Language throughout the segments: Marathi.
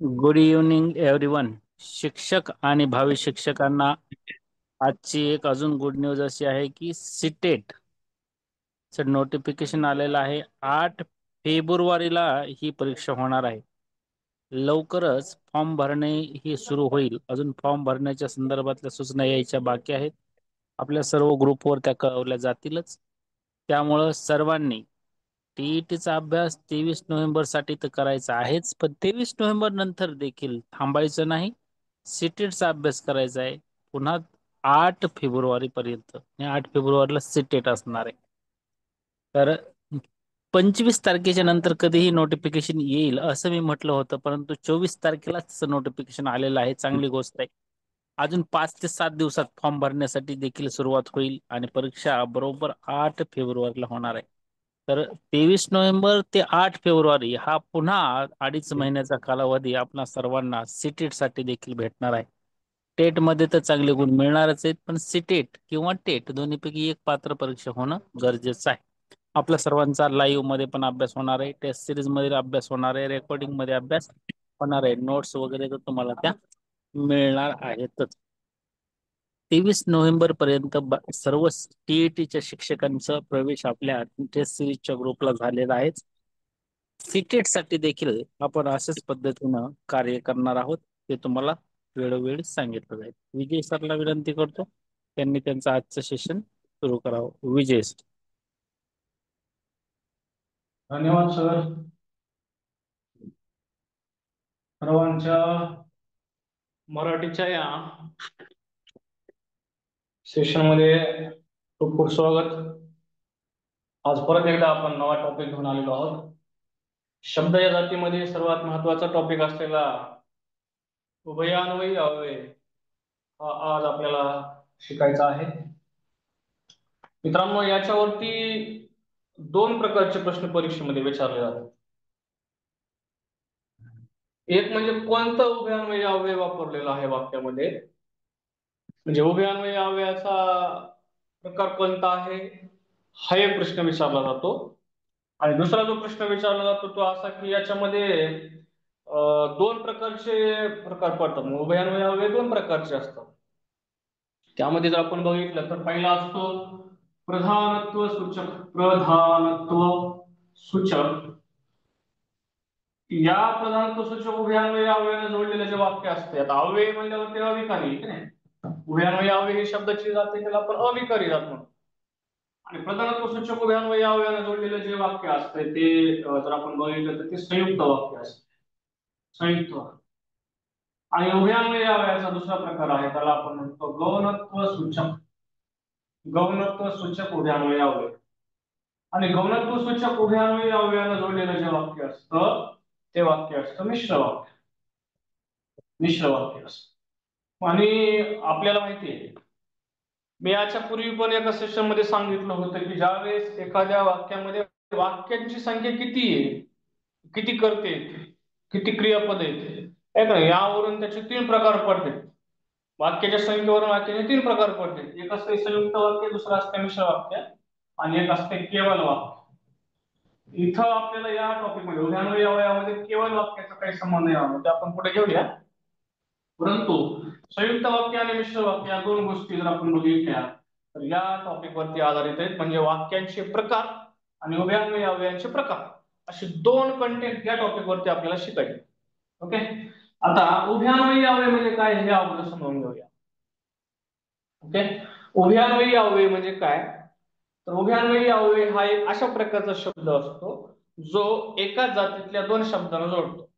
Good evening everyone. शिक्षक आणि भावी शिक्षकांना आजची एक अजून गुड न्यूज अशी आहे की सीटेट चं नोटिफिकेशन आलेलं आहे. 8 फेब्रुवारीला ही परीक्षा होणार आहे. लवकरच फॉर्म भरणे ही सुरू होईल. अजून फॉर्म भरण्याच्या संदर्भातल्या सूचना यायच्या बाकी आहेत. आपल्या सर्व ग्रुपवर त्या कळवल्या जातीलच. त्यामुळं सर्वांनी टीईटीचा अभ्यास 23 नोव्हेंबर साठी तर करायचा आहेच, पण 23 नोव्हेंबर नंतर देखील थांबायचं नाही. सीटेटचा अभ्यास करायचा आहे पुन्हा 8 फेब्रुवारी पर्यंत. आणि 8 फेब्रुवारीला सीटेट असणार आहे. तर 25 तारखेच्या नंतर कधीही नोटिफिकेशन येईल असं मी म्हटलं होतं, परंतु 24 तारखेलाच नोटिफिकेशन आलेलं आहे. चांगली गोष्ट आहे. अजून 5 ते 7 दिवसात फॉर्म भरण्यासाठी देखील सुरुवात होईल आणि परीक्षा बरोबर 8 फेब्रुवारीला होणार आहे. तर 23 नोव्हेंबर ते 8 फेब्रुवारी हा पुन्हा 2.5 महिन्याचा कालावधी आपणा सर्वांना सीटेट साठी देखील भेटणार आहे. टेट मध्ये तर चांगले गुण मिळणारच आहेत, पण सीटेट किंवा टेट दोन्हीपैकी एक पात्र परीक्षा होणं गरजेचं आहे. आपल्या सर्वांचा लाईव्ह मध्ये पण अभ्यास होणार आहे, टेस्ट सिरीज मध्ये अभ्यास होणार आहे, रेकॉर्डिंग मध्ये अभ्यास होणार आहे. नोट्स वगैरे तर तुम्हाला त्या मिळणार आहेतच. 23 नोव्हेंबर पर्यंत सर्व टीईटीच्या शिक्षकांचा प्रवेश आपल्या टेस्ट सिरीजच्या ग्रुपला झालेला आहे. सीटेट साठी देखील आपण अशाच पद्धतीनं कार्य करणार आहोत. ते तुम्हाला वेळोवेळी सांगितलं जाईल. विजय सरला विनंती करतो, त्यांनी त्यांचं आजचं सेशन सुरू करावं. विजय सर. धन्यवाद सर. सर्वांच्या मराठीच्या या सेशन मध्ये खूप खूप स्वागत. आज परत एकदा आपण नवा टॉपिक घेऊन आलेलो आहोत. शब्द या जातीमध्ये सर्वात महत्वाचा टॉपिक असलेला उभयान्वयी अव्यय हा आज आपल्याला शिकायचा आहे. मित्रांनो, याच्यावरती 2 प्रकारचे प्रश्न परीक्षेमध्ये विचारले जातात. एक म्हणजे कोणता उभयान्वयी अव्यय वापरलेला आहे वाक्यामध्ये, म्हणजे उभयान्वयी अव्ययाचा प्रकार कोणता आहे हा एक प्रश्न विचारला जातो. आणि दुसरा जो प्रश्न विचारला जातो तो असा की याच्यामध्ये 2 प्रकारचे प्रकार पडतात. उभयान्वयी अव्यय 2 प्रकारचे असतात. त्यामध्ये जर आपण बघितलं तर पहिला असतो प्रधानत्व सूचक. प्रधानत्व सूचक या प्रधानत्व सूचक उभयान्वयी अव्ययाने जोडलेले जे वाक्य असते, आता अव्यय म्हणल्यावर ते अविकारी की नाही. उभयान्वयी अव्यय ही शब्दाची जाते त्याला आपण अविकारी जात म्हणतो. आणि प्रधानत्व सूचक उभयान्वयी अव्ययाने जोडलेले जे वाक्य असते ते जर आपण बघितलं तर ते संयुक्त वाक्य असते. संयुक्त वाक्य. आणि उभयान्वयी अव्ययाचा दुसरा प्रकार आहे त्याला आपण म्हणतो गौणत्व सूचक. गौणत्व सूचक उभयान्वयी अव्यय. आणि गौणत्व सूचक उभयान्वयी अव्ययाने जोडलेलं जे वाक्य असतं ते वाक्य असतं मिश्र वाक्य. मिश्र वाक्य असतं. आणि आपल्याला माहिती आहे, मी याच्या पूर्वी पण एका सेशन मध्ये सांगितलं होतं की ज्यावेळेस एखाद्या वाक्यामध्ये वाक्यांची संख्या किती आहे, किती करते येते, किती क्रियापद येते, यावरून त्याचे 3 प्रकार पडतात. वाक्याच्या संख्येवरून वाक्याचे 3 प्रकार पडतात. एक असते संयुक्त वाक्य, दुसरं असते मिश्र वाक्य आणि एक असते केवळ वाक्य. इथं आपल्याला या टॉपिक मध्ये उभयान्वयी अव्ययामध्ये केवळ वाक्याचा काही संबंध नाही, ते आपण पुढे घेऊया. परंतु संयुक्त वाक्य आणि मिश्र वाक्य या 2 गोष्टी जर आपण बघितल्या तर या टॉपिक वरती आधारित आहेत. म्हणजे वाक्यांचे प्रकार आणि उभयान्वयी अव्ययांचे प्रकार असे 2 कंटेंट या टॉपिक वरती आपल्याला शिकायचे. ओके. आता उभयान्वयी अव्यय म्हणजे काय हे अगोदर समजून घेऊया. ओके. उभयान्वयी अव्यय म्हणजे काय, तर उभयान्वयी अव्यय हा एक अशा प्रकारचा शब्द असतो जो एकाच जातीतल्या 2 शब्दांना जोडतो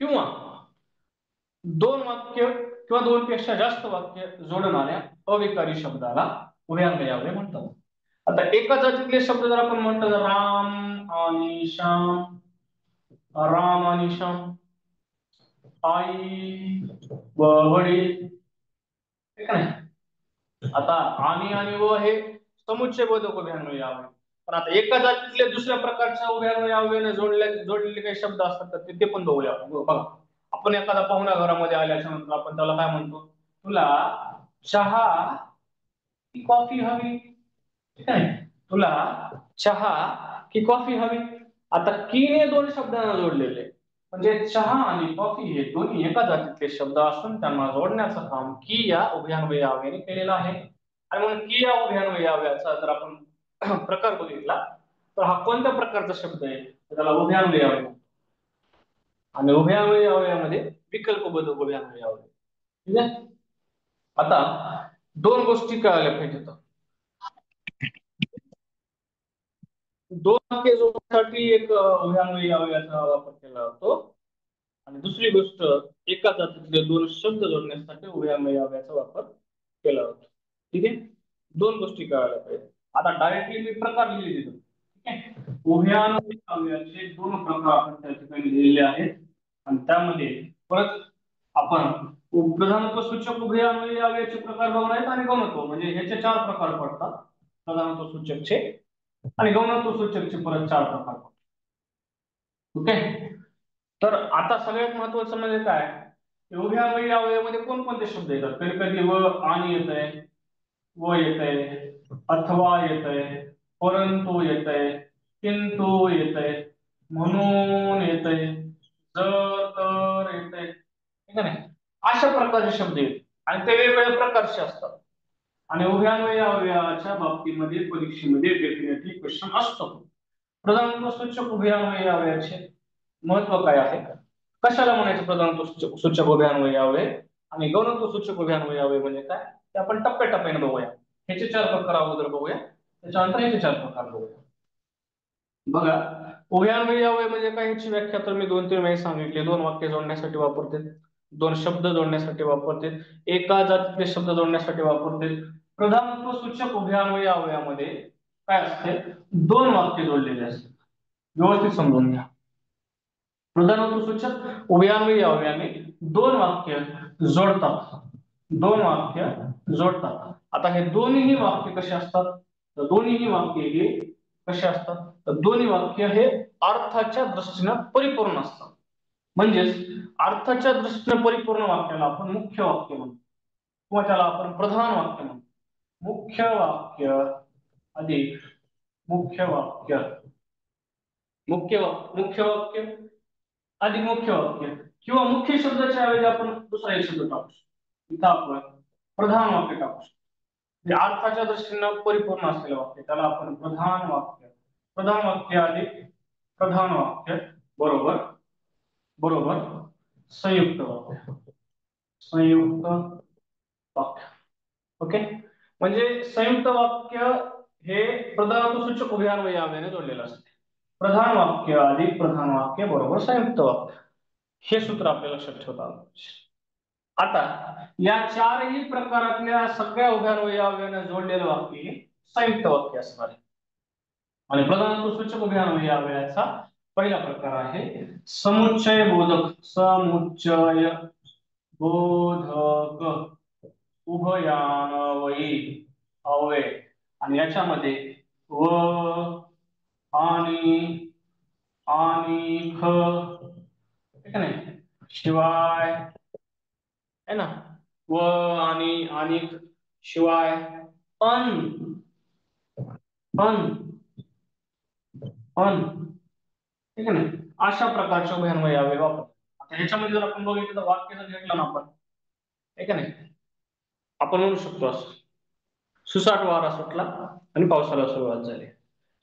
किंवा 2 वाक्य किंवा 2 पेक्षा जास्त वाक्य जोडणाऱ्या अविकारी शब्दाला उभयान्वयी अव्यय म्हणतात. आता एका जातीतले शब्द जर आपण म्हटलं तर राम आणि श्याम, राम आणि श्याम, आई व वडील, ठीक आहे. आता आणि व हे समुच्चय बोधक उभयान्वयी अव्यय. पण आता एका जातीतले दुसऱ्या प्रकारच्या उभयान्वयी अव्ययाने जोडलेले काही शब्द असतात तर ते पण बघूया. बघा, आपण एखादा पाहुणा घरामध्ये आल्याच्या नंतर आपण त्याला काय म्हणतो, तुला चहा की कॉफी हवी, ठीक आहे. तुला चहा की कॉफी हवी. आता की ने 2 शब्दांना जोडलेले, म्हणजे चहा आणि कॉफी हे दोन्ही एका जातीतले शब्द असून त्यांना जोडण्याचं काम की या उभयान्वयी अव्ययाने केलेलं आहे. आणि म्हणून की या उभयान्वयी अव्ययाचा जर आपण प्रकार बघितला तर हा कोणत्या प्रकारचा शब्द आहे, तर त्याला उभयान्वयी अव्यय. आणि उभयान्वयी अव्ययामध्ये विकल्पबद्ध उभयान्वयी अव्यय. ठीक आहे. आता दोन गोष्टी कळायला पाहिजेत. दोन वाक्य जोडण्यासाठी एक उभयान्वयी अव्ययाचा वापर केला जातो आणि दुसरी गोष्ट एका जातीतले दोन शब्द जोडण्यासाठी उभयान्वयी अव्ययाचा वापर केला जातो. ठीक आहे. दोन गोष्टी कळायला पाहिजे. आता डायरेक्टली मी प्रकार लिहिले देतो. ठीक आहे. उभयान्वयी अव्ययाचे दोन प्रकार आपण त्या ठिकाणी लिहिलेले आहेत आणि त्यामध्ये परत आपण प्रधानत्व सूचक उभयान्वयी अव्ययाचे प्रकार बघणार आहेत आणि गौणत्व म्हणजे ह्याचे चार प्रकार पडतात. प्रधानत्व सूचकचे आणि गौणत्व सूचकचे परत चार प्रकार पडतात. ओके. तर आता सगळ्यात महत्वाचं म्हणजे काय, उभयान्वयी अवयवामध्ये कोणकोणते शब्द येतात. कधी कधी व आणि येत आहे, व येत आहे, अथवा येत आहे, परंतु येत आहे, किंतु येत आहे, म्हणून येत आहे, जर तर येत आहे. ठीक आहे. अशा प्रकारचे शब्द आहेत आणि ते वेगवेगळ्या प्रकारचे असतात. आणि उभयान्वयी अवयवाच्या बाबतीमध्ये परीक्षेमध्ये डेफिनेटली क्वेश्चन असतो. प्रधानत्व सूचक उभयान्वयी अवयवाचे महत्व काय आहे, कशाला म्हणायचं प्रधानत्व सूचक उभयान्वयी अव्यय आणि गौणत्व सूचक उभयान्वयी अव्यय म्हणजे काय, ते आपण टप्प्याटप्प्याने बघूया. ह्याचे चार प्रकार अगोदर बघूया, त्याच्यानंतर ह्याचे चार प्रकार बघूया. बघा, उभयान्वयी अव्यय म्हणजे काय ह्याची व्याख्या तर मी 2-3 वेळेस सांगितली. दोन वाक्य जोडण्यासाठी वापरते, दोन शब्द जोडण्यासाठी वापरते, एका जातीतले शब्द जोडण्यासाठी वापरते. प्रधानत्व सूचक उभयान्वयी अव्ययामध्ये काय असते, दोन वाक्य जोडलेले असतात. व्यवस्थित समजून घ्या. प्रधानत्व सूचक उभयान्वयी अव्ययाने दोन वाक्य जोडतात, दोन वाक्य जोडतात. आता हे दोन्ही वाक्य कसे असतात, तर दोन्ही वाक्य हे कसे असतात, तर दोन्ही वाक्य हे अर्थाच्या दृष्टीने परिपूर्ण असतात. म्हणजेच अर्थाच्या दृष्टीने परिपूर्ण वाक्याला आपण मुख्य वाक्य म्हणतो किंवा त्याला आपण प्रधान वाक्य म्हणतो. मुख्य वाक्य अधिक मुख्य वाक्य, मुख्य वाक्य अधिक मुख्य वाक्य किंवा मुख्य शब्दाच्या ऐवजी आपण दुसरा एक शब्द टाकू शकतो. इथं आपण प्रधान वाक्य टाकू शकतो. म्हणजे अर्थाच्या दृष्टीने परिपूर्ण असलेलं वाक्य त्याला आपण प्रधान वाक्य, प्रधान वाक्य अधिक प्रधान वाक्य बरोबर बरोबर संयुक्त वाक्य, संयुक्त वाक्य. ओके. म्हणजे संयुक्त वाक्य हे प्रधानत्व सूचक उभयान्वयी अव्ययाने जोडलेलं असते. प्रधान वाक्य अधिक प्रधान वाक्य बरोबर संयुक्त वाक्य, हे सूत्र आपल्याला लक्षात ठेवता आलं पाहिजे. आता या चारही प्रकारातल्या सगळ्या उभयान्वयी अव्ययाने जोडलेलं वाक्य हे संयुक्त वाक्य असणार आहे. आणि प्रधानत्व सूचक उभयान्वयी अव्ययाचा पहिला प्रकार आहे समुच्चय बोधक, समुच्चय बोधक उभयान्वयी अव्यय. आणि याच्यामध्ये व आणि ख, ठीक आहे ना, शिवाय है ना, व आणि शिवाय अन अन अन, ठीक आहे ना, अशा प्रकारचे उभयान्वयी अव्यय वापरतात. आता ह्याच्यामध्ये जर आपण बघितलं तर वाक्य जर घेतलं ना आपण, ठीक आहे ना, आपण म्हणू शकतो असं, सुसाट वारा सुटला आणि पावसाला सुरुवात झाली.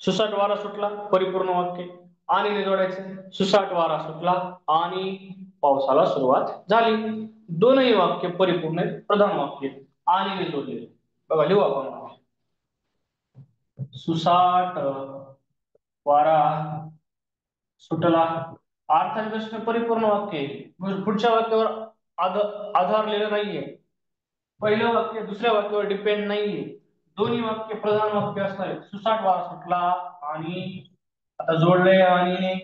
सुसाट वारा सुटला परिपूर्ण वाक्य, आणि जोडायचं, सुसाट वारा सुटला आणि पावसाला सुरुवात झाली. दोनही वाक्य परिपूर्ण आहेत, प्रधान वाक्य आणि जोडलेले. बघा लिहू आपण, सुसाट वारा सुटला अर्थाच्या दृष्टीने परिपूर्ण वाक्य आहे. पुढच्या वाक्यावर आधारलेलं नाहीये, पहिलं वाक्य दुसऱ्या वाक्यावर डिपेंड नाहीये, दोन्ही वाक्य प्रधान वाक्य असणार. सुसाट वारा सुटला आणि आता जोडले आणि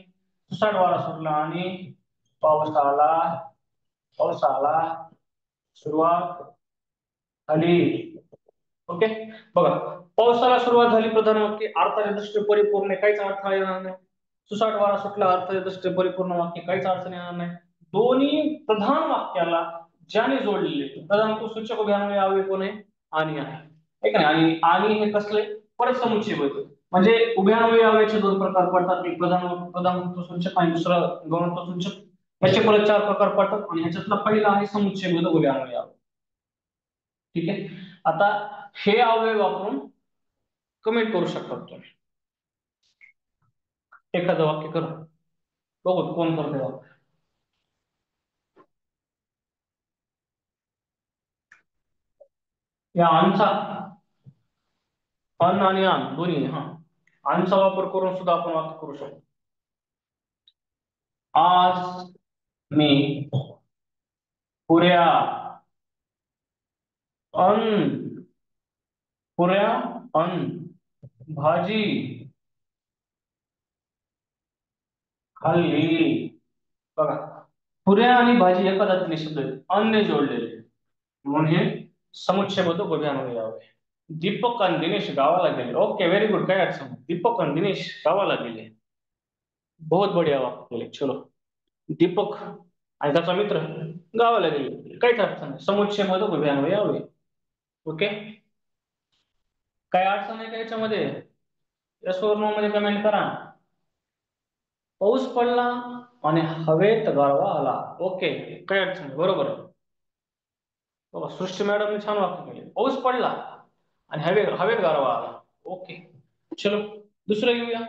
सुसाट वारा सुटला आणि पावसाला सुरुवात झाली. ओके. बघा, पावसाला सुरुवात झाली प्रधान वाक्य अर्थाच्या दृष्टीने परिपूर्ण, काहीच अर्थ येणार नाही. सुसाट वारा सुटला अर्थाच्या दृष्टीने परिपूर्ण वाक्य, काहीच अडचण येणार नाही. दोन्ही प्रधान वाक्याला ज्याने जोडलेले प्रधानत्व सूचक उभयान्वयी अव्यय कोण आहे, आणि आहे, ठीक आहे. आणि हे कसले परत समुच्चय होते. म्हणजे उभयान्वयी अव्ययाचे दोन प्रकार पडतात, एक प्रधानत्व सूचक आणि दुसरं गौणत्व सूचक. याचे परत 4 प्रकार पडतात आणि ह्याच्यातला पहिला आहे समुच्चयबोधक उभ्यान्वयी अवयव. ठीक आहे. आता हे अवयव वापरून कमेंट करू शकतात तुम्ही. एखादं वाक्य करा, बघू कोण करतंय वाक्य. या अनचा, अन आणि आन दोन्ही, हा अनचा वापर करून सुद्धा आपण वाक्य करू शकतो. आज मी पुऱ्या अन पुऱ्या अन भाजी खाल्ली. बघा, पुऱ्या आणि भाजी एका जातीचे शब्द आहेत, अन्य जोडलेले, म्हणून हे समुच्चयबोधक उभयान्वयी अवयव. दीपक आणि दिनेश गावाला गेले. ओके, व्हेरी गुड, काय अडचण नाही. दीपक आणि दिनेश गावाला गेले, बहुत बढिया वाक्य केले. चलो, दीपक आणि त्याचा मित्र गावाला गेले, काहीच अडचण नाही. समुच्चयबोधक उभयान्वयी अवयव. ओके, काय अडचण आहे का याच्यामध्ये? यस और नो मध्ये कमेंट करा. पाऊस पडला आणि हवेत गारवा आला. ओके, काय अडचण नाही, बरोबर आहे. बघा, सृष्टी मॅडमने छान वाक्य केले. पाऊस पडला आणि हवेत गारवा आला. ओके, चलो दुसरं घेऊया.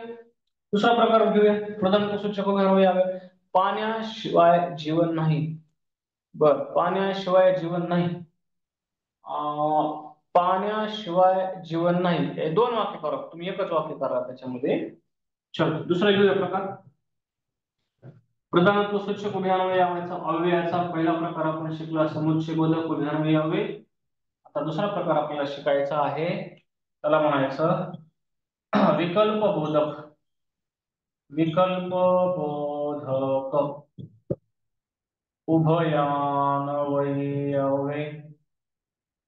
दुसरा प्रकार घेऊया. प्रधान सूचक उभयान्वयी अवयव. पाण्याशिवाय जीवन नाही. बर, पाण्याशिवाय जीवन नाही. पाण्याशिवाय जीवन नाही, हे दोन वाक्य करा, तुम्ही एकच वाक्य करा त्याच्यामध्ये. चलो दुसरा घेऊया प्रकार. प्रधानत्व सूचक उभयान्वयी अवयवाचा पहिला प्रकार आपण शिकला, समुच्चयबोधक उभयान्वयी अवयव. आता दुसरा प्रकार आपल्याला शिकायचा आहे, त्याला म्हणायचं विकल्प बोधक. विकल्प बोधक उभयान्वयी अवयव.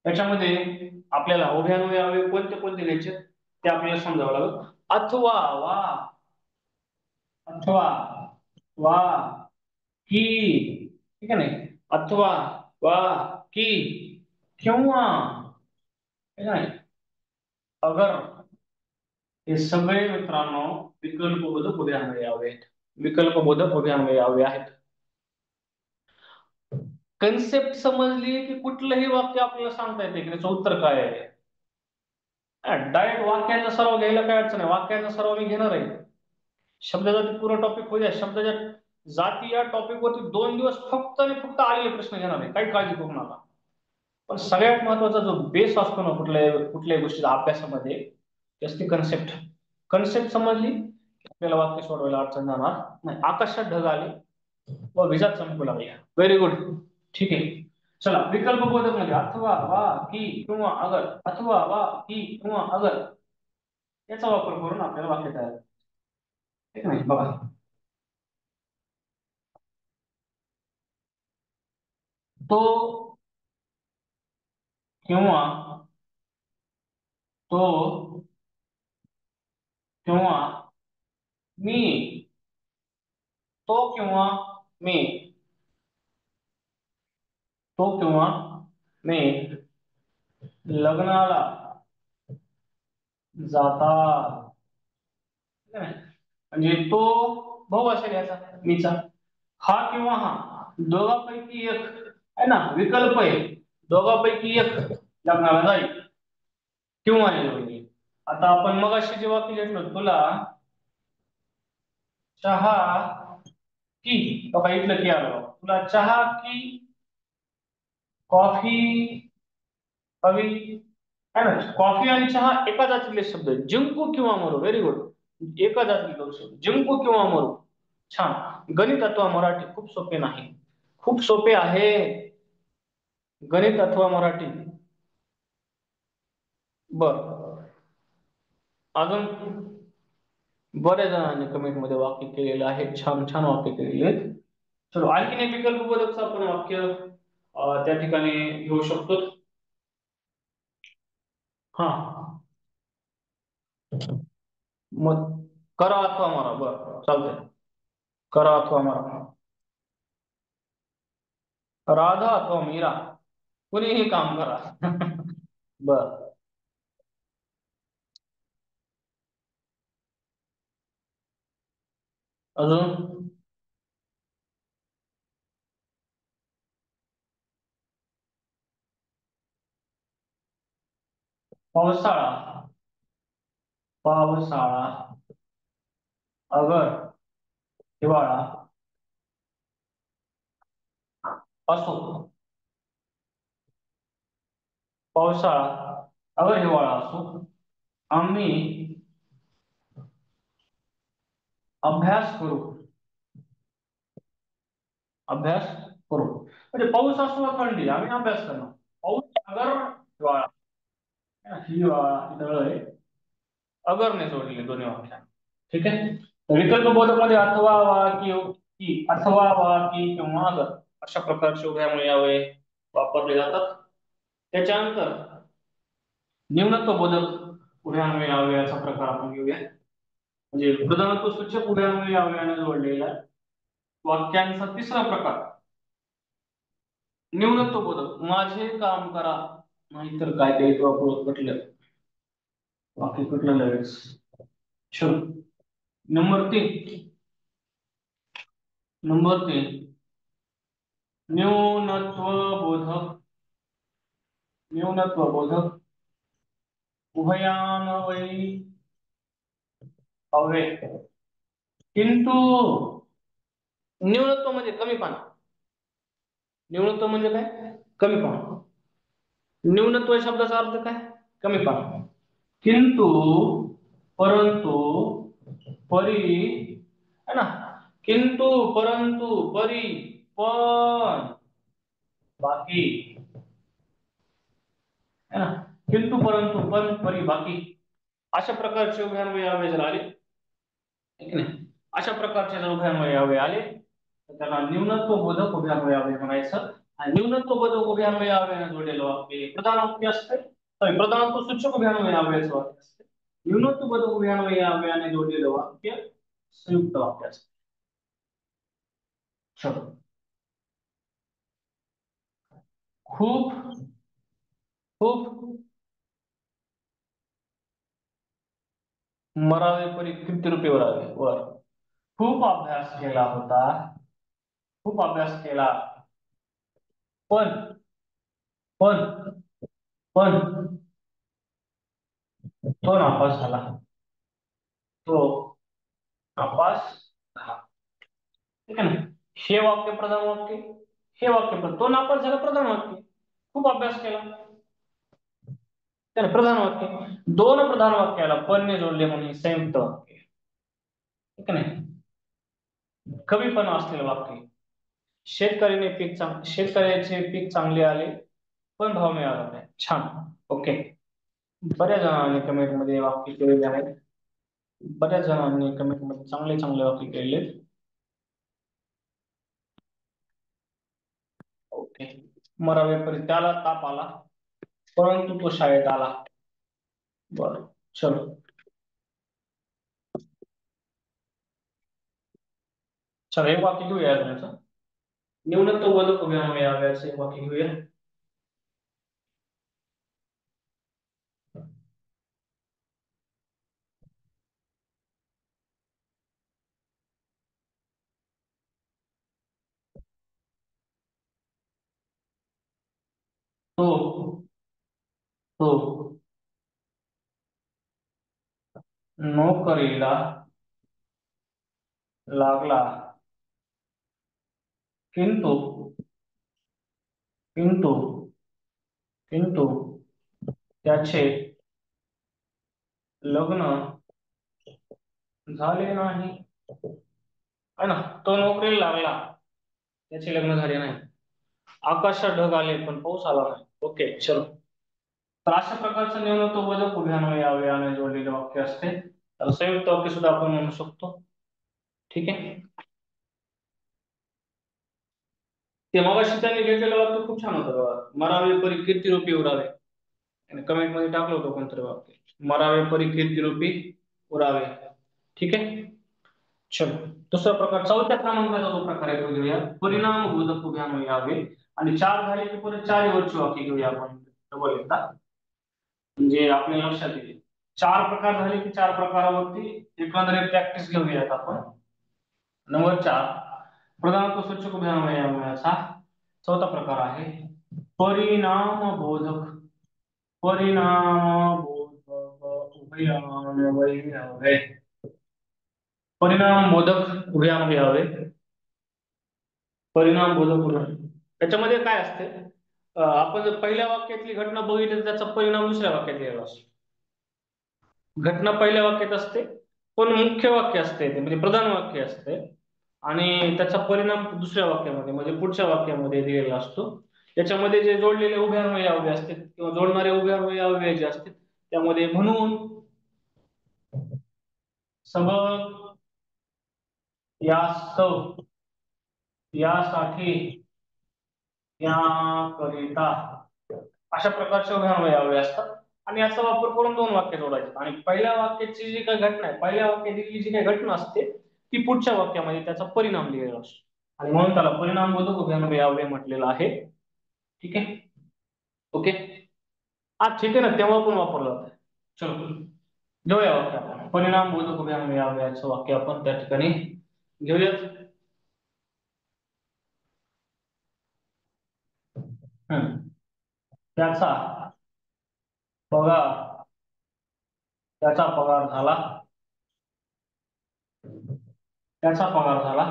त्याच्यामध्ये आपल्याला उभयान्वयी अवयव कोणते कोणते घ्यायचे ते आपल्याला समजावं लागेल. अथवा, वा, अथवा, वा, की, ठीक आहे नाही, अथवा, वा, की, किंवा, ठीक आहे नाही, अगर, हे सगळे मित्रांनो विकल्पबोधक उभयान्वयी अवयव आहेत. विकल्पबोधक उभयान्वयी अवयव आहेत. कन्सेप्ट समजली की कुठलंही वाक्य आपल्याला सांगता येते की त्याचं उत्तर काय आहे. डायरेक्ट वाक्याचा सराव घ्यायला काय अडचण आहे, वाक्याचा सराव मी घेणार आहे. शब्दजाती पूर्ण टॉपिक होऊ द्या, शब्दाच्या जाती या टॉपिक वरती 2 दिवस फक्त आणि फक्त आलेले प्रश्न घेणार आहे, काही काळजी करू नका. पण सगळ्यात महत्वाचा जो बेस असतो ना कुठल्याही गोष्टीचा अभ्यासामध्ये, ती असते कन्सेप्ट. कन्सेप्ट समजली की आपल्याला वाक्य सोडवायला अडचण जाणार नाही. आकाशात ढग आले व विजा चमकू लागल्या. व्हेरी गुड, ठीक आहे. चला, विकल्प बोधक मध्ये अथवा, वा, की, किंवा अगर, अथवा, वा, की, किंवा अगर, याचा वापर करून आपल्याला वाक्य तयार, ठीक आहे. बघा, तो किंवा, तो किंवा मी, तो किंवा मी, तो किंवा मी लग्नाला जातात. म्हणजे तो भाऊ असेल याचा, मीचा. हा किंवा हा, दोघांपैकी एक आहे ना, विकल्प आहे, दोघांपैकी एक लग्नाला जाईल किंवा नाही होईल. आता आपण मगाशी जे वाक्य घेतलं, तुला चहा की, बघा इथलं की आलं, तुला चहा की कॉफी हवी, है ना. कॉफी आणि चहा एका जातीतले शब्द आहेत. जिंकू किंवा मरू, व्हेरी गुड, एका जातीतले दोन शब्द, जिंकू किंवा मरू. छान. गणित अथवा मराठी खूप सोपे नाही, खूप सोपे आहे. गणित अथवा मराठी. बर, अजून बऱ्याच जणांनी कमेंट मध्ये वाक्य केलेलं आहे, छान छान वाक्य केलेले आहेत. चलो, आणखीन एक विकल्प बोधकचं आपण वाक्य त्या ठिकाणी घेऊ शकतो. हा, मग करा अथवा मारा. बर, चालतंय, करा अथवा मारा. राधा अथवा मीरा, कुणीही काम करा. बर, अजून पावसाळा, पावसाळा. अगर, हिवाळा असो. पावसाळा अगर हिवाळा असो, आम्ही अभ्यास करू. अभ्यास करू म्हणजे पाऊस असो थंडी आम्ही अभ्यास करणार. पाऊस अगर हिवाळा, हिवाळा इथं आहे. अगरने जोडलेले दोन्ही वाक्य. ठीक आहे. विकल्प बोधक मध्ये अथवा, वा, की, अथवा, वा, की किंवा अगर अशा प्रकारचे उभयामुळे यावे वापरले जातात. त्याच्यानंतर न्यूनत्व बोधक उभयान्वयी यावे याचा प्रकार आपण घेऊया. म्हणजे प्रधानत्व सूचक उभयान्वयी याव्याने जोडलेला वाक्यांचा तिसरा प्रकार न्यूनत्व बोधक. माझे काम करा नाहीतर काय ते वापरून कटलं वाक्य कटलं लगेच. चलो नंबर 3 न्यूनत्व बोधक, न्यूनत्व बोधक उभयान्वयी अव्यय. किंतु न्यूनत्व म्हणजे कमीपणा. न्यूनत्व म्हणजे काय? कमीपणा. न्यूनत्व शब्दाचा अर्थ काय? कमीपणा. किंतु, परंतु, परी, है ना. किंतु, परंतु, परी, पण, बाकी, है ना. किंतु, परंतु, पण, परी, बाकी अशा प्रकारचे उभयान्वयी अव्यय जर आले, ठीक नाही, अशा प्रकारचे जर उभयान्वयी अव्यय आले तर त्याला न्यूनत्व बोधक उभयान्वयी अव्यय म्हणायचं. आणि न्यूनत्व बोधक उभयान्वयी अव्ययाने जोडलेलं वाक्य प्रधान वाक्य असते. प्रधानत्व सूचक उभयान्वयी अव्ययाचं वाक्य असते. न्यूनत्व बोधक उभयान्वयी अव्ययाने जोडलेलं वाक्य संयुक्त वाक्य असते. चलो. खूप, खूप मरावे परी किती रुपये उरावे. वर खूप अभ्यास केला होता, खूप अभ्यास केला, पण, पण, पण तो नापास झाला. तो नापास झाला. ठीक आहे ना. हे वाक्य प्रधान वाक्य, हे वाक्य पण तो नापास झाला प्रधान वाक्य. खूप अभ्यास केला त्याने प्रधान वाक्य. दोन प्रधान वाक्याला पण ने जोडले म्हणून संयुक्त वाक्य. ठीक आहे ना. कमीपणा असलेलं वाक्य. शेतकऱ्याचे पीक चांगले आले पण भाव मिळाला नाही. छान. ओके. बऱ्याच जणांनी कमेंट मध्ये वाक्य केलेले आहेत. बऱ्याच जणांनी कमेंट मध्ये चांगले चांगले वाक्य केले. ओके. मरावे परी त्याला ताप आला परंतु तो शाळेत आला. बरं. चलो. चला एक वाक्य घेऊया याचं. न्यूनत्व बोधक उभयान्वयी अव्ययाचं एक वाक्य घेऊया. तो, तो नोकरीला लागला किंतु, किंतु, किंतु त्याचे लग्न झाले नाही. है ना. तो नोकरीला लागला त्याचे लग्न झाले नाही. आकाशात ढग आले पण पाऊस आला नाही. ओके. चलो. तर अशा प्रकारचं न्यूनत्व बोधक उभयान्वयी अव्ययाने जोडलेले वाक्य असते. त्याला संयुक्त वाक्य सुद्धा आपण म्हणू शकतो. ठीक आहे. ते मगाशी त्यांनी घेतलेलं वाक्य खूप छान होतं बघा. मरावे परी कीर्ती रूपी उरावे. कमेंट मध्ये टाकलं होतं कोणतरी वाक्य. मरावे परी कीर्ती रूपी उरावे. ठीक आहे. चलो. दुसरा प्रकार चौथ्या क्रमांकाचा जो प्रकार आहे तो घेऊया. परिणाम बोधक उभयान्वयी अव्यय. आणि चार झाले की परत चार वरची वाक्य घेऊया आपण डबल एकदा. म्हणजे आपल्या लक्षात येईल. चार प्रकार झाले की चार प्रकारावरती एकंदरीत प्रॅक्टिस घेऊयात आपण. नंबर 4 प्रधानत्व सूचक उभयान्वयी अव्ययाचा चौथा प्रकार आहे परिणाम बोधक परिणामबोधक उभयान्वयी हवे. परिणामबोधक उभयान्वयी हवे. परिणामबोधक उभयान्वयी. त्याच्यामध्ये काय असते? आपण जर पहिल्या वाक्यातली घटना बघितली तर त्याचा परिणाम दुसऱ्या वाक्यात यायला असतो. घटना पहिल्या वाक्यात असते, पण मुख्य वाक्य असते ते म्हणजे प्रधान वाक्य असते, आणि त्याचा परिणाम दुसऱ्या वाक्यामध्ये म्हणजे पुढच्या वाक्यामध्ये दिलेला असतो. त्याच्यामध्ये जे जोडलेले उभयान्वयी अव्यय असतात किंवा जोडणारे उभयान्वयी अव्यय जे असतात त्यामध्ये म्हणून, सबब, यास्तव, यासाठी, याकरिता अशा प्रकारचे उभयान्वयी अव्यय असतात. आणि याचा वापर करून दोन वाक्य जोडायचे. आणि पहिल्या वाक्याची जी काही घटना आहे, पहिल्या वाक्यातली जी काही घटना असते ती पुढच्या वाक्यामध्ये त्याचा परिणाम लिहिलेला असतो, आणि म्हणून त्याला परिणामबोधक उभयान्वयी अव्यय म्हटलेलं आहे. ठीक आहे, ओके. हा ठीक आहे ना, तेव्हा पण वापरलं जातं. चलो घेऊया वाक्य आपण. परिणामबोधक उभयान्वयी अव्ययाचं वाक्य आपण त्या ठिकाणी घेऊयात. त्याचा पगार, त्याचा पगार झाला, त्याचा पगार झाला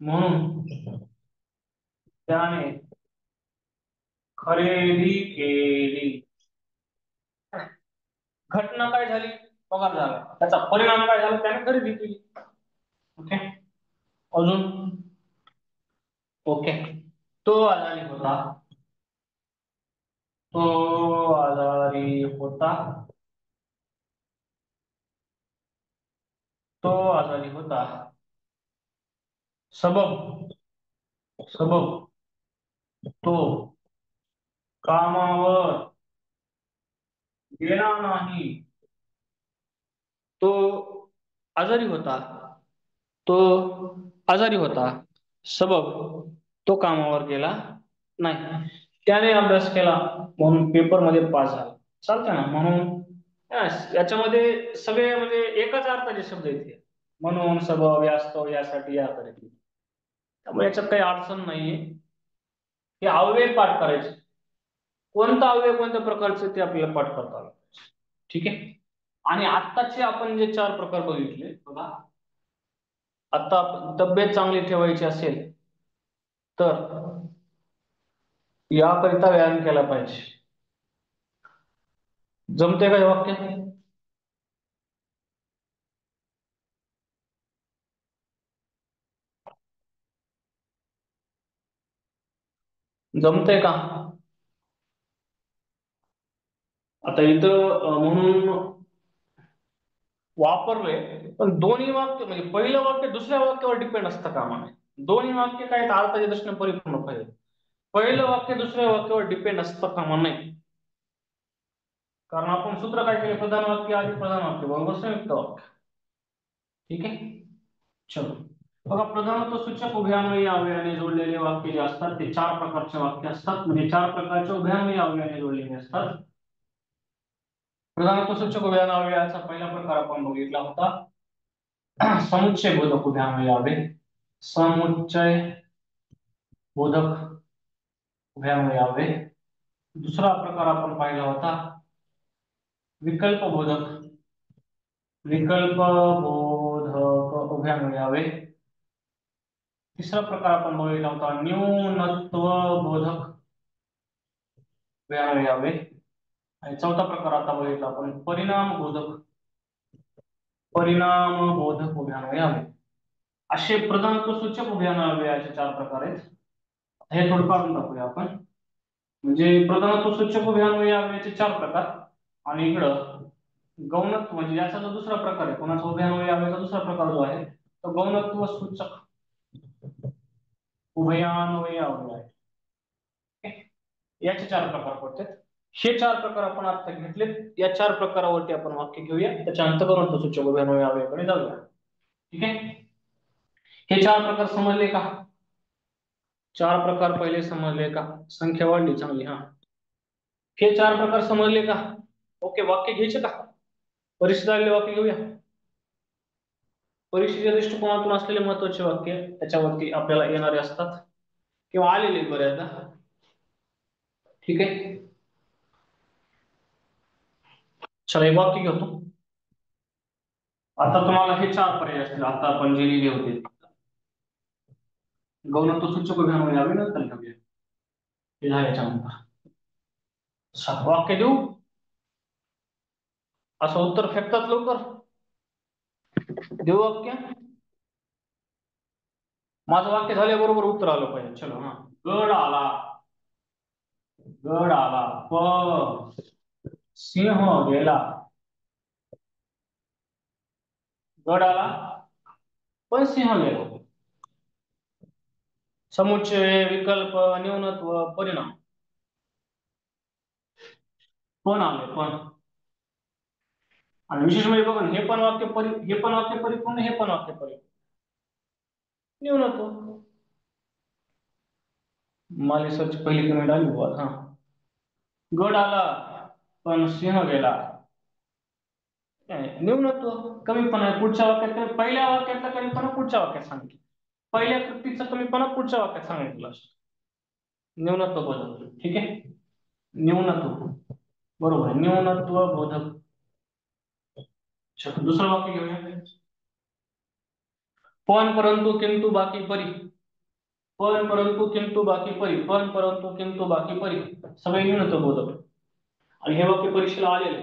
म्हणून त्याने खरेदी केली. घटना काय झाली? पगार झाला. त्याचा परिणाम काय झाला? त्याने खरेदी केली. ओके, अजून, ओके. तो आजारी होता, तो आजारी होता, तो आजारी होता. सबब, सबब, तो कामावर गेला नाही. तो आजारी होता, तो आजारी होता. सबब, तो कामावर गेला नाही. त्याने अभ्यास केला म्हणून पेपरमध्ये पास झाला. चालतं ना. म्हणून याच्यामध्ये सगळे म्हणजे एकाच अर्थाचे शब्द येते. म्हणून, सबब, यास्तव, यासाठी, याकरिता. त्यामुळे याच्यात काही अडचण नाहीये. हे अव्यय पाठ करायचे. कोणता अव्यय कोणत्या प्रकारचे ते आपल्याला पाठ करता आलं पाहिजे. ठीक आहे. आणि आत्ताचे आपण जे चार प्रकार बघितले बघा, आता तब्येत चांगली ठेवायची असेल तर याकरिता व्यायाम केला पाहिजे. जमते काय वाक्य? जमते का? आता इथं म्हणून वापरले, पण दोन्ही वाक्य म्हणजे पहिलं वाक्य दुसऱ्या वाक्यावर डिपेंड असतं कामा नये. दोन्ही वाक्य काय अर्थाच्या दृष्टीने परिपूर्ण पाहिजे. पहिलं वाक्य दुसऱ्या वाक्यावर डिपेंड असतं कामा नये. कारण आपण सूत्र काय केले? प्रधान वाक्य आधी प्रधान वाक्य बरोबर संयुक्त वाक्य. ठीक आहे, चलो बघा. प्रधानत्व सूचक उभयान्वयी अव्ययाने जोडलेले वाक्य जे असतात ते चार प्रकारचे वाक्य असतात, म्हणजे चार प्रकारचे उभयान्वयी अव्ययाने जोडलेले असतात. प्रधानत्व सूचक उभयान्वयी अव्ययाचा पहिला प्रकार आपण बघितला होता, समुच्चय बोधक उभयान्वयी अव्यय. समुच्चय बोधक उभयान्वयी अव्यय. दुसरा प्रकार आपण पाहिला होता विकल्प बोधक, विकल्प बोधक उभयान्वयी अव्यय. तिसरा प्रकार आपण बघितला होता न्यूनत्व बोधक उभयान्वयी अव्यय. आणि चौथा प्रकार आता बघितला आपण परिणाम बोधक, परिणाम बोधक उभयान्वयी अव्यय. असे प्रधानत्व सूचक उभयान्वयी अव्ययाचे चार प्रकार आहेत. हे थोडं काढून टाकूया आपण. म्हणजे प्रधानत्व सूचक उभयान्वयी अव्ययाचे चार प्रकार, आणि इकडं गौणत्व म्हणजे याचा जो दुसरा प्रकार आहे, कोणाचा उभयान्वयी अव्ययाचा दुसरा प्रकार जो आहे तो गौणत्व सूचक उभयान्वयी अव्यय आहे. याचे चार प्रकार पडतात. हे चार प्रकार आपण आता घेतले. या चार प्रकारावरती आपण वाक्य घेऊया, त्याच्यानंतर गौणत्व सूचक उभयान्वयी अव्ययाकडे जाऊया. ठीक आहे, हे चार प्रकार समजले का? चार प्रकार पहिले समजले का? संख्या वाढली चांगली. हा, हे चार प्रकार समजले का? ओके, वाक्य घ्यायचे का? परीक्षेत आलेले वाक्य घेऊया. परीक्षेच्या दृष्टिकोनातून असलेले महत्वाचे वाक्य त्याच्यावरती आपल्याला येणारे असतात किंवा आलेले बऱ्याचदा. ठीक आहे. चला एक वाक्य घेतो. आता तुम्हाला हे चार पर्याय असतील, आता आपण जे लिहिले होते. गौण तो सूचक उभ्यामध्ये यावे नंतर घेऊया. हे झालं याच्यानंतर. वाक्य देऊ, असं उत्तर फेकतात लवकर. देऊ वाक्य. माझं वाक्य झाल्याबरोबर उत्तर आलं पाहिजे. चलो हा. गड आला. गड आला पण सिंह गेला. गड आला पण सिंह गेला. समुच्चय, विकल्प, न्यूनत्व, परिणाम. पण आले पण. आणि विशेष म्हणजे बघा, हे पण वाक्य हे पण वाक्य परिपूर्ण, हे पण वाक्य परिपूर्ण. न्यूनत्व. माली सर्च पहिली कमेंट आली बुवा. हा. गड आला पण सिंह गेला. न्यूनत्व, कमीपणा आहे. पुढच्या वाक्यात पहिल्या वाक्यातला कमीपणा पुढच्या वाक्यात सांगितलं. पहिल्या कृतीचा कमीपणा पुढच्या वाक्यात सांगितलं. न्यूनत्व बोधक. ठीक आहे. न्यूनत्व बरोबर आहे. न्यूनत्व बोधक. दुसरं वाक्य घेऊया. पण परंतु किंतु बाकी परी. पण परंतु किंतु बाकी परी. पण परंतु किंतु बाकी परी. सगळे न्यूनत्व बोधक. आणि हे वाक्य परीक्षेला आलेले.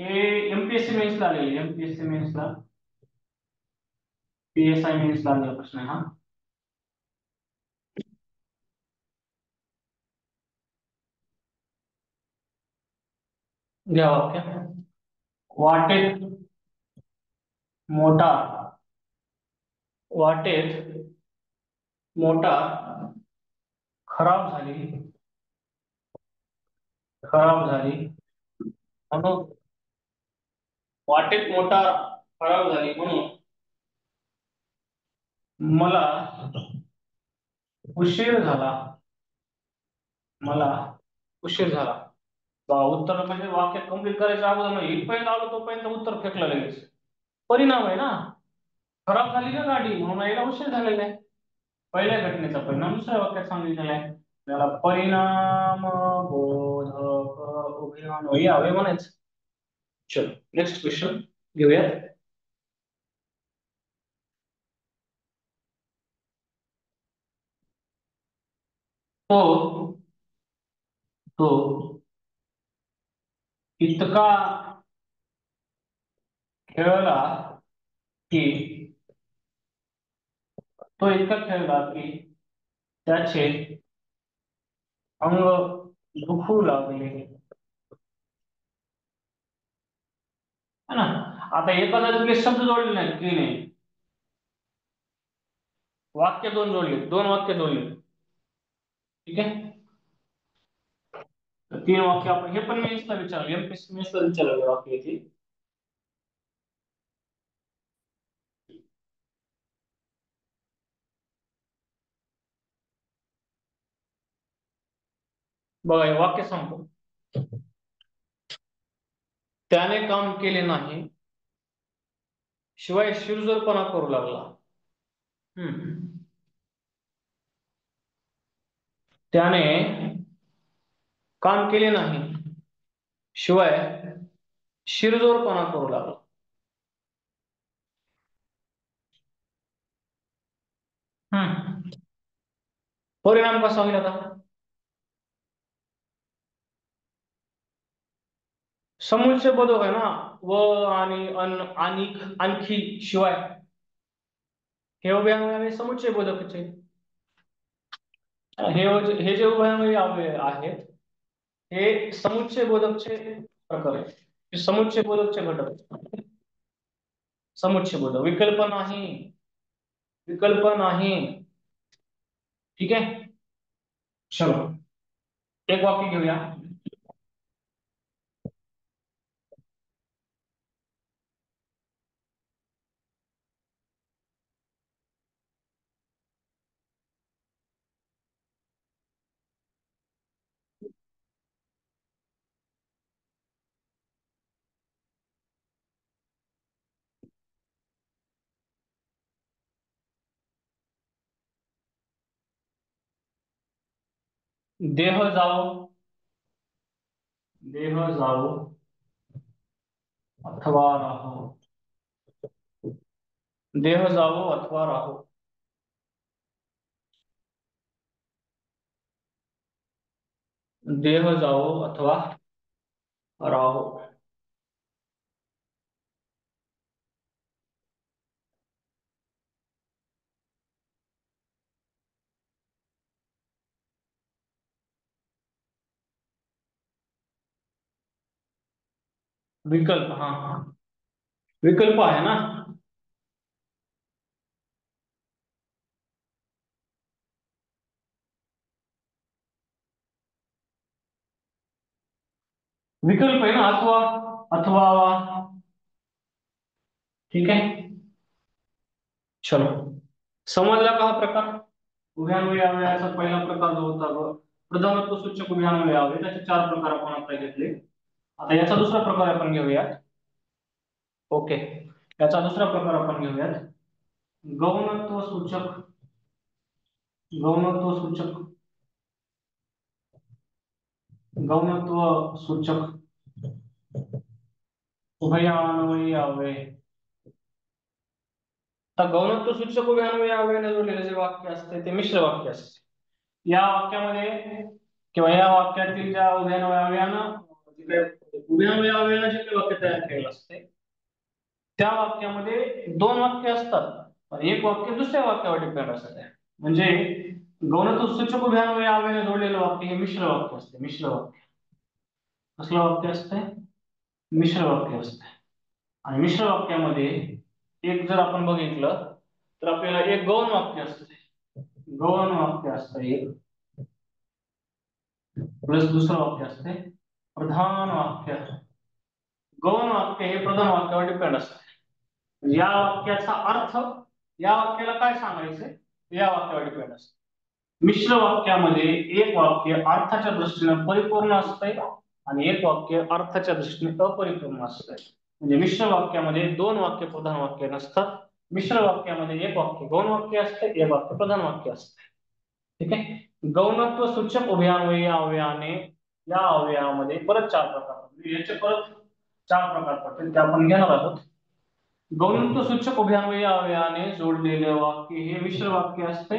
हे एमपीएससी मेन्सला आलेले. एमपीएससी मेन्सला, पीएसआय मेन्सला आलेला प्रश्न आहे हा. घ्या वाक्य. वाटेत मोटा, वाटेत मोटा खराब झाली, खराब झाली म्हणून. वाटेत मोटा खराब झाली म्हणून मला उशीर झाला. मला उशीर झाला. उत्तर म्हणजे वाक्य कंप्लीट करायचं अगोदर नाही, इथपर्यंत आलो तोपर्यंत उत्तर फेकलं लगेच. परिणाम आहे ना. खराब झाली ना गाडी म्हणून यायला उशीर झालेला आहे. पहिल्या घटनेचा परिणाम दुसऱ्या वाक्यात सांगितलेला आहे. त्याला परिणाम बोधक उभे यावे म्हणायचं. चलो नेक्स्ट क्वेश्चन घेऊयात. तो तो इतका खेळला की, तो इतका खेळला की त्याचे अंग दुखू लागले. है ना. आता एका जागेतले शब्द जोडले नाहीत की नाही. वाक्य दोन जोडले, दोन वाक्य जोडले. ठीक आहे. तर तीन वाक्य आपण हे पण मेन्सला विचारलं, एमपीएससी मेन्सला विचारलं वाक्य ती. बघा हे वाक्य सांगतो. त्याने काम केले नाही शिवाय शिरजोरपणा करू लागला. त्याने काम केले नाही शिवाय शिरजोरपणा करू लागला. परिणाम कसा होईल आता. समुच्चय बोधक आहे ना. व आणि अन, आणि, आणखी, शिवाय. हे उभयान्वय समुच्चय बोधकचे. हे जे उभयान्वयी अव्यय आहेत हे समुच्चय बोधकचे प्रकार आहेत. हे समुच्चय बोधकचे घटक. समुच्चय बोधक. विकल्प नाही, विकल्प नाही. ठीक आहे. चलो एक वाक्य घेऊया. देह जावो, देह जावो अथवा राहो, देह जावो अथवा राहो, देह जावो अथवा राहो. विकल्प, हा हा, विकल्प आहे ना. विकल्प आहे ना, अथवा, अथवा वा. ठीक आहे, चलो. समजला का हा प्रकार? उभ्यान्वयी अवयवाचा पहिला प्रकार जो होता प्रधानत्व सूचक उभ्यान्वयी अवयव, त्याचे 4 प्रकार आपण आता घेतले. आता याचा दुसरा प्रकार आपण घेऊयात. ओके, याचा दुसरा प्रकार आपण घेऊयात. गौणत्व सूचक, गौणत्व सूचक, गौणत्व सूचक उभयान्वयी अवयव. आता गौणत्व सूचक उभयान्वयी अवयवाने जोडलेले जे वाक्य असते ते मिश्र वाक्य असते. या वाक्यामध्ये किंवा या वाक्यातील ज्या उभयान्वयी अवयवानं उभयान्वयी अवयवानं जे काही वाक्य तयार केलेलं असते त्या वाक्यामध्ये 2 वाक्य असतात आणि एक वाक्य दुसऱ्या वाक्यावर डिपेंड असते. म्हणजे गौणत्व सूचक उभयान्वयी अवयवाने जोडलेलं वाक्य हे मिश्र वाक्य असते. मिश्र वाक्य कसलं वाक्य असते? मिश्र वाक्य असते. आणि मिश्र वाक्यामध्ये एक जर आपण बघितलं तर आपल्याला एक गौण वाक्य असते, गौण वाक्य असतं एक, प्लस दुसरं वाक्य असते प्रधान वाक्य. गौण वाक्य हे प्रधान वाक्यावर डिपेंड असते. या वाक्याचा अर्थ या वाक्याला काय सांगायचंय या वाक्यावर डिपेंड असते. मिश्र वाक्यामध्ये एक वाक्य अर्थाच्या दृष्टीने परिपूर्ण असते आणि एक वाक्य अर्थाच्या दृष्टीने अपरिपूर्ण असते. म्हणजे मिश्र वाक्यामध्ये 2 वाक्य प्रधान वाक्य नसतात. मिश्र वाक्यामध्ये एक वाक्य गौण वाक्य असते, एक वाक्य प्रधान वाक्य असते. ठीक आहे. गौणत्व सूचक उभयान्वयी अवयवाने या अवयवामध्ये परत 4 प्रकार पडतील. याचे परत 4 प्रकार पडतील ते आपण घेणार आहोत. गौणत्व सूचक उभयान्वयी अवयवाने जोडलेले वाक्य हे मिश्र वाक्य असते.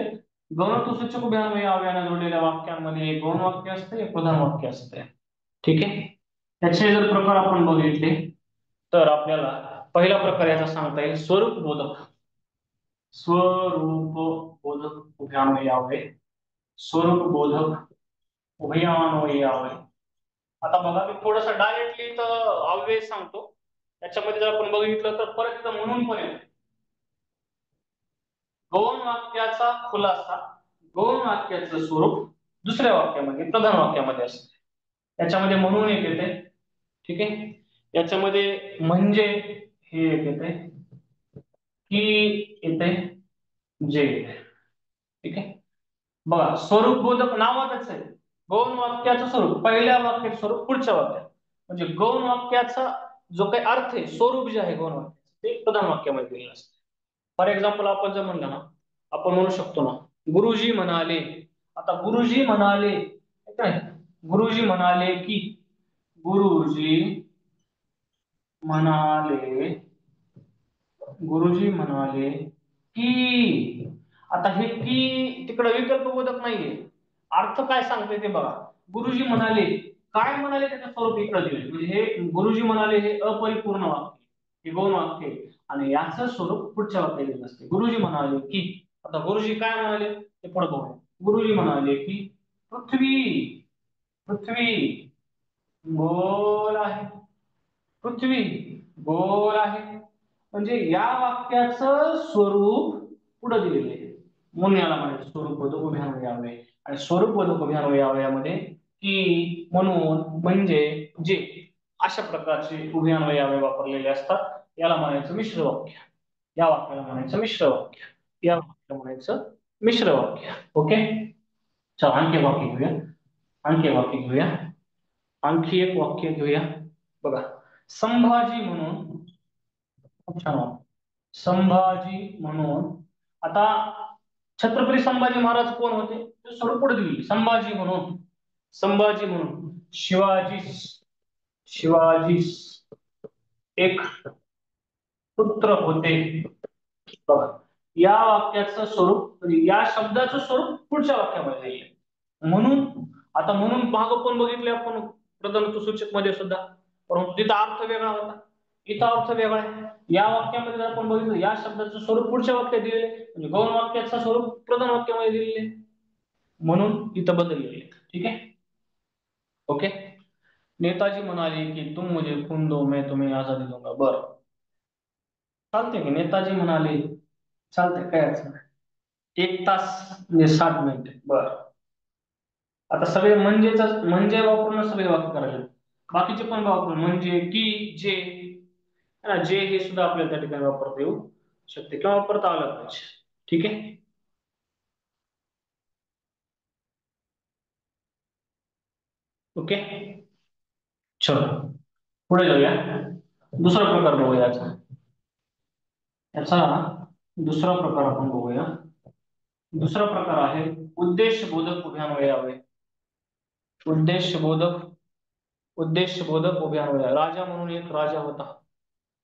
गौणत्व सूचक उभयान्वयी अवयवाने जोडलेल्या वाक्यांमध्ये एक गौण वाक्य असते, एक प्रधान वाक्य असते. ठीक आहे. त्याचे जर प्रकार आपण बघितले तर आपल्याला पहिला प्रकार याचा सांगता येईल स्वरूप बोधक. स्वरूप बोधक उभयान्वयी अवयव, स्वरूप बोधक उभयान्वयी अवयव. आता बघा मी थोडस डायरेक्टली तर अव्यय सांगतो. त्याच्यामध्ये जर आपण बघितलं तर परत एकदा म्हणून पण येतो. गौण वाक्याचा खुलासा गौण वाक्याचं स्वरूप दुसऱ्या वाक्यामध्ये प्रधान वाक्यामध्ये असते. याच्यामध्ये म्हणून एक येते. ठीक आहे. याच्यामध्ये म्हणजे हे एक येते, की येते, जे येते. ठीक आहे. बघा स्वरूप बोधक नावातच आहे. गौण वाक्याचं स्वरूप पहिल्या वाक्याचं स्वरूप पुढच्या वाक्यात. म्हणजे गौण वाक्याचा जो काही अर्थ आहे स्वरूप जे आहे गौण वाक्याचं ते प्रधान वाक्यामध्ये दिलेलं असतं. फॉर एक्झाम्पल आपण जर म्हणलं ना आपण म्हणू शकतो ना गुरुजी म्हणाले. आता गुरुजी म्हणाले काय? गुरुजी म्हणाले की, गुरुजी म्हणाले, गुरुजी म्हणाले की. आता हे की तिकडे विकल्प बोधक नाहीये. अर्थ काय सांगते ते बघा. गुरुजी म्हणाले, काय म्हणाले त्याचं स्वरूप इकडे दिले. म्हणजे हे गुरुजी म्हणाले हे अपरिपूर्ण वाक्य, हे गौण वाक्य आणि याचं स्वरूप पुढच्या वाक्यात दिलेलं असते. गुरुजी म्हणाले की. आता गुरुजी काय म्हणाले ते पुढे बघूया. गुरुजी म्हणाले की पृथ्वी, पृथ्वी गोल आहे, पृथ्वी गोल आहे. म्हणजे या वाक्याचं स्वरूप पुढे दिलेले आहे म्हणून याला म्हणायचं स्वरूप बोधक उभयान्वयी अवयव. आणि स्वरूप बोधक उभयान्वयी अवयवामध्ये की, म्हणून, म्हणजे, जे अशा प्रकारचे उभयान्वयी अवयव वापरलेले असतात. याला म्हणायचं मिश्र वाक्य. या वाक्याला म्हणायचं मिश्र वाक्य. या वाक्याला म्हणायचं मिश्र वाक्य. ओके. चला आणखी एक वाक्य घेऊया. आणखी एक वाक्य घेऊया. आणखी एक वाक्य घेऊया. बघा संभाजी म्हणून, खूप छान वाक्य. संभाजी म्हणून. आता छत्रपती संभाजी महाराज कोण होते ते स्वरूप पुढे दिले संभाजी म्हणून. संभाजी म्हणून शिवाजी, शिवाजी एक पुत्र होते. बघा, या वाक्याचं स्वरूप म्हणजे या शब्दाचं स्वरूप पुढच्या वाक्यामध्ये येईल. म्हणून आता म्हणून भाग पण बघितले आपण प्रथम सूचक मध्ये सुद्धा, परंतु तिथं अर्थ वेगळा होता, इथं अर्थ वेगळा आहे. या वाक्यामध्ये जर आपण बघितलं या शब्दाचं स्वरूप पुढच्या वाक्यात दिलेले म्हणजे गौण वाक्याचं स्वरूप प्रधान वाक्यामध्ये दिलेले, म्हणून इथं बदललेले. ठीक आहे, ओके. नेताजी म्हणाले की तुम मुझे खून दो मैं तुम्हें आजादी दूंगा. बरं, चालते की नेताजी म्हणाले, चालते, काय अडचण नाही. 1 तास म्हणजे 60 मिनिटे. बरं, आता सगळे म्हणजेच म्हणजे वापरून सगळे वाक्य करायचे, बाकीचे पण वापरून म्हणजे की जे है ना, जे हे सुद्धा आपल्याला त्या ठिकाणी वापरता येऊ शकते किंवा वापरता आलं पाहिजे. ठीक आहे, ओके. चलो पुढे जाऊया, दुसरा प्रकार बघूया याचा. याचा दुसरा प्रकार आपण बघूया. दुसरा प्रकार आहे उद्देशबोधक उभ्यान्वये यावे. उद्देशबोधक, उद्देशबोधक उभ्यान्वये. राजा म्हणून एक राजा होता,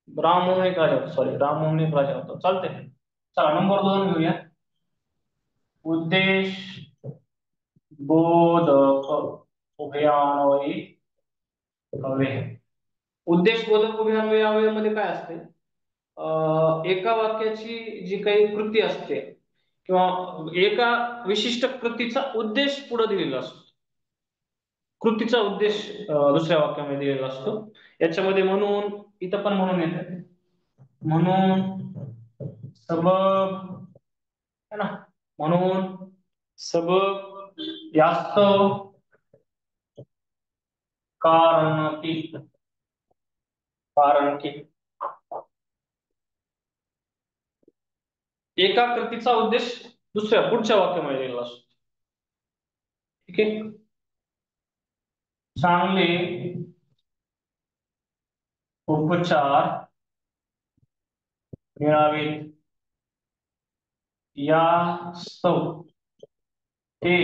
राम म्हणून एक राजा होता, सॉरी, राम म्हणून एक राजा होता. चालते, चला नंबर 2 घेऊया. उद्देश बोधक उभयान्वयी हवे. उद्देश बोधक उभयान्वयी हवे मध्ये काय असते, एका वाक्याची जी काही कृती असते किंवा एका विशिष्ट कृतीचा उद्देश पुढे दिलेला असतो, कृतीचा उद्देश दुसऱ्या वाक्यामध्ये दिलेला असतो. याच्यामध्ये म्हणून, इथं पण म्हणून येते, म्हणून सबब है ना, म्हणून सबब यास्तव कारण की, कारण की एका कृतीचा उद्देश दुसऱ्या पुढच्या वाक्यामध्ये दिलेला असतो. ठीक आहे, चांगले उपचार मिळावेत यास्तव ते,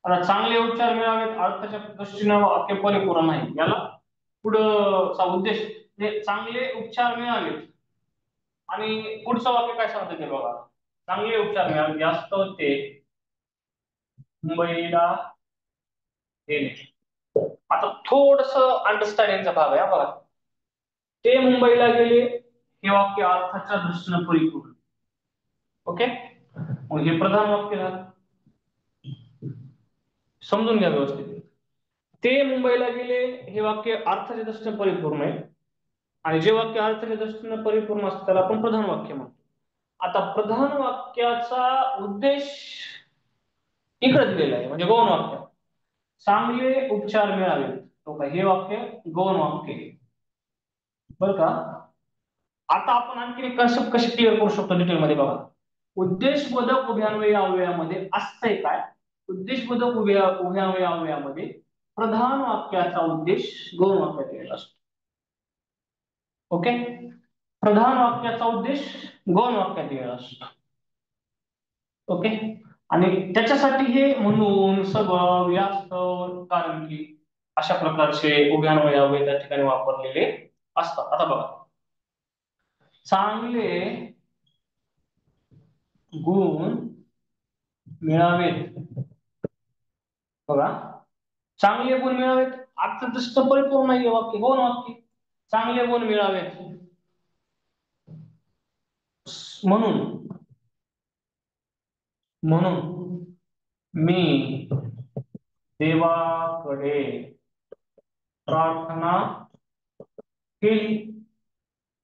आता चांगले उपचार मिळावेत अर्थाच्या दृष्टीने वाक्य परिपूर्ण नाही, याला पुढचा उद्देश म्हणजे चांगले उपचार मिळावेत, आणि पुढचं वाक्य काय सांगतं ते बघा, चांगले उपचार मिळावेत यास्तव ते मुंबईला गेले. आता थोडस अंडरस्टँडिंगचा भाग आहे बघा. ते मुंबईला गेले हे वाक्य अर्थाच्या दृष्टीने परिपूर्ण, ओके. मग हे प्रधान वाक्य झालं, समजून घ्या व्यवस्थित. ते मुंबईला गेले हे वाक्य अर्थाच्या दृष्टीने परिपूर्ण आहे, आणि जे वाक्य अर्थाच्या दृष्टीने परिपूर्ण असतं त्याला आपण प्रधान वाक्य म्हणतो. आता प्रधान वाक्याचा उद्देश इकडे दिलेला आहे म्हणजे गौण वाक्य, चांगले उपचार मिळावे, हे वाक्य गौण वाक्य आहे, बरं का. आता आपण आणखी एक कन्सेप्ट कशी क्लिअर करू शकतो डिटेलमध्ये बघा. उद्देशबोधक उभयान्वयी अव्ययामध्ये असतंय काय, उद्देशबोधक उभयान्वयी अव्ययामध्ये प्रधान वाक्याचा उद्देश गौण वाक्यात दिलेला असतो, ओके. प्रधान वाक्याचा उद्देश गौण वाक्यात दिलेला असतो, ओके. आणि त्याच्यासाठी हे म्हणून सबब यास्तव कारण की अशा प्रकारचे उभयान्वयी अव्यय त्या ठिकाणी वापरलेले असतात. आता बघा, चांगले गुण मिळावेत, बघा, चांगले गुण मिळावेत अर्थदृष्ट परिपूर्ण नाही वाक्य, गौण वाक्य. चांगले गुण मिळावेत म्हणून, म्हणून मी देवाकडे प्रार्थना केली.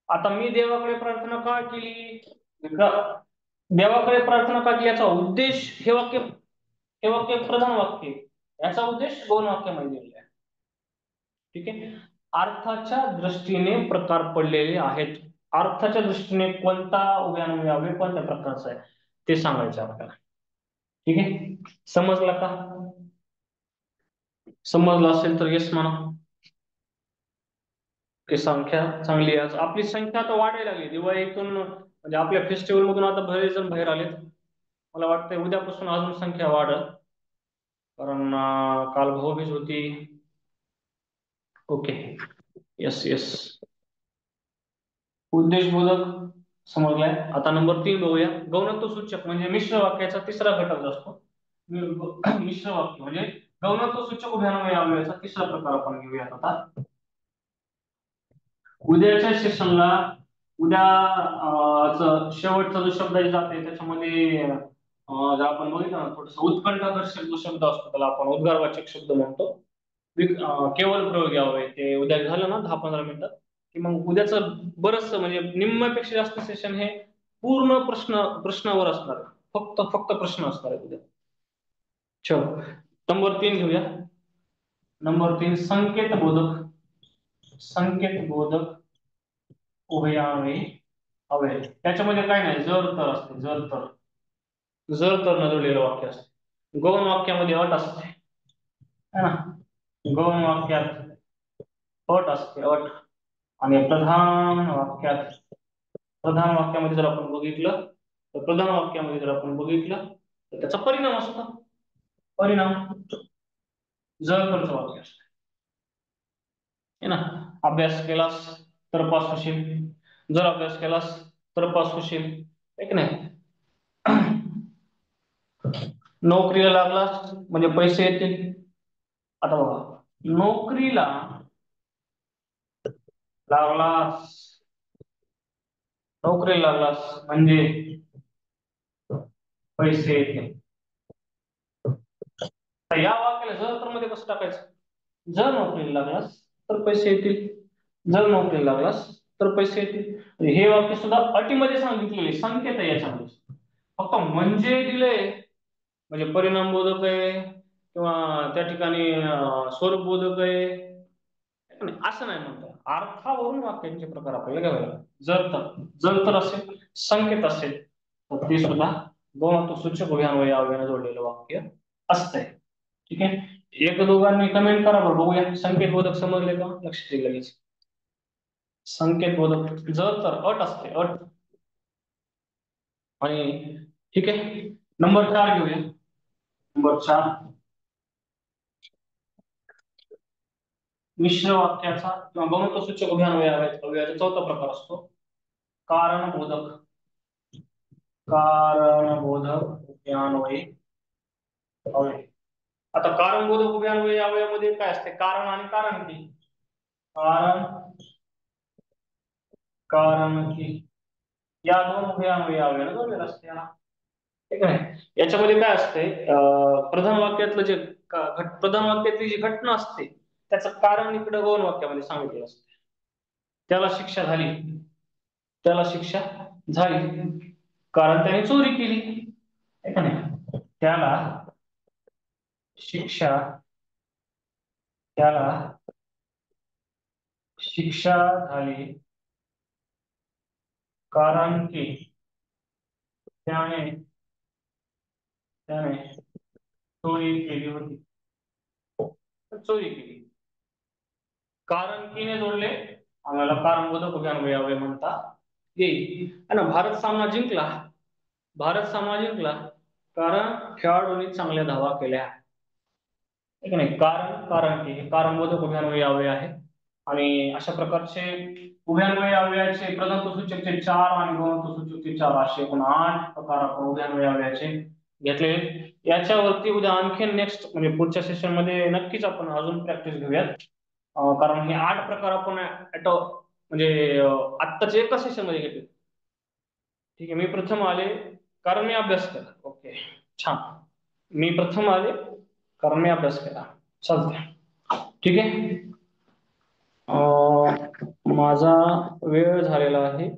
आता मी देवाकडे प्रार्थना का केली, देवाकडे प्रार्थना का केली याचा उद्देश हे वाक्य, हे वाक्य प्रधान वाक्य, याचा उद्देश गौण वाक्यामध्ये दिलेला आहे. ठीक आहे, अर्थाच्या दृष्टीने प्रकार पडलेले आहेत, अर्थाच्या दृष्टीने कोणता उभयान्वयी अव्यय कोणत्या प्रकारचा आहे ते सांगायचं आपल्याला. ठीक आहे, समजला का, समजलं असेल तर येस म्हणा. की संख्या चांगली आहे, आपली संख्या आता वाढायला लागली दिवाळीतून, म्हणजे आपल्या फेस्टिवल मधून आता बरेच जण बाहेर आलेत, मला वाटतंय उद्यापासून अजून संख्या वाढल. कारण काल भाऊबीज होती. ओके. Yes yes. उद्देशबोधक समजलाय. आता नंबर 3 बघूया. गौणत्व सूचक म्हणजे मिश्र वाक्याचा तिसरा घटक जो असतो. मिश्र वाक्य म्हणजे गौणत्व सूचक उभयान्वयी अव्ययाचा तिसरा प्रकार आपण घेऊयात आता. उद्याच्या सेशनला उद्या शेवटचा जो शब्द जाते त्याच्यामध्ये जर आपण बघितलं ना थोडस उत्कंठादर्शक जो शब्द असतो त्याला आपण उद्गारवाचक शब्द म्हणतो. केवळ प्रयोग यावे ते उद्या झालं ना 10-15 मिनिटात की मग उद्याचं बरंच म्हणजे निम्म्यापेक्षा जास्त सेशन हे पूर्ण प्रश्नावर असणार आहे. फक्त फक्त प्रश्न असणार आहे उद्या. चलो नंबर 3 घेऊया. नंबर 3 संकेत बोधक. संकेत बोधक उभयान्वयी अव्यय. त्याच्यामध्ये काय नाही जर तर असते. जर तर न जोडलेलं वाक्य असते. गौण वाक्यामध्ये अट असते है ना. गौण वाक्यात अट असते अट. आणि प्रधान वाक्यामध्ये जर आपण बघितलं तर त्याचा परिणाम असतो. परिणाम जर तरचं वाक्य असतं है ना. अभ्यास केलास तर पास होशील. जर अभ्यास केलास तर पास होशील आहे की नाही. नोकरीला लागलास म्हणजे पैसे येतील. आता बघा नोकरीला लागलास म्हणजे पैसे येतील. तर या वाक्याला जर तर मध्ये कसं टाकायचं. जर नोकरीला लागलास तर पैसे येतील. जर नोकरीला लागलास तर पैसे येतील. हे वाक्य सुद्धा अटीमध्ये सांगितलेले संकेत आहे याच्यामध्ये. फक्त म्हणजे दिले म्हणजे परिणाम बोधक आहे किंवा त्या ठिकाणी स्वरूप बोधक आहे असं नाही म्हणतात. अर्थावरून वाक्यांचे प्रकार आपल्याला घ्यावे लागतात. जर तर असेल संकेत असेल तर ते सुद्धा गौणत्व सूचक उभयान्वयी अव्ययाने जोडलेलं वाक्य असतंय. ठीक आहे. एक दोघांनी कमेंट करा बरं बघूया. संकेत बोधक समजले का लक्षात येईल लगेच. संकेत बोधक जर तर अट असते अट. आणि ठीक आहे नंबर 4 घेऊया. नंबर 4 मिश्र वाक्याचा किंवा गौणत्व सूचक उभयान्वयी अव्ययाचा चौथा प्रकार असतो कारणबोधक. उभयान्वयी अव्यय. आता कारणबोधक उभयान्वयी अव्ययामध्ये काय असते. कारण आणि कारण की. कारण की या दोन उभयान्वयी अव्ययाने जोडलेलं असते याला. ठीक आहे. याच्यामध्ये काय असते प्रधान वाक्यातलं जे प्रधान वाक्यातली जी घटना असते त्याचं कारण इकडे गौण वाक्यामध्ये सांगितलेलं असते. त्याला शिक्षा झाली कारण त्याने चोरी केली आहे का नाही. त्याला शिक्षा झाली कारण की त्याने चोरी केली होती. चोरी केली कारण कीने जोडले आम्हाला कारणबोधक उभयान्वयी अव्यय म्हणता येईल. है ना. भारत सामना जिंकला कारण खेळाडूंनी चांगल्या धावा केल्या. ठीक नाही. कारण की हे कारणबोधक उभयान्वयी अव्यय आहे. आणि अशा प्रकारचे उभयान्वयी अव्ययाचे प्रधानत्व सूचकचे 4 आणि गौणत्व सूचकचे 4 असे एकूण 8 प्रकार आपण उभयान्वयी अव्ययाचे घेतले. याच्यावरती उद्या आणखी नेक्स्ट म्हणजे पुढच्या सेशन मध्ये नक्कीच आपण अजून प्रॅक्टिस घेऊयात. कारण हे 8 प्रकार आपण म्हणजे आत्ताच एका सेशन मध्ये घेतले. ठीक आहे. मी प्रथम आले कारण मी अभ्यास केला. ओके छान. मी प्रथम आले कारण मी अभ्यास केला. चालतंय. ठीक आहे. माझा वेळ झालेला आहे.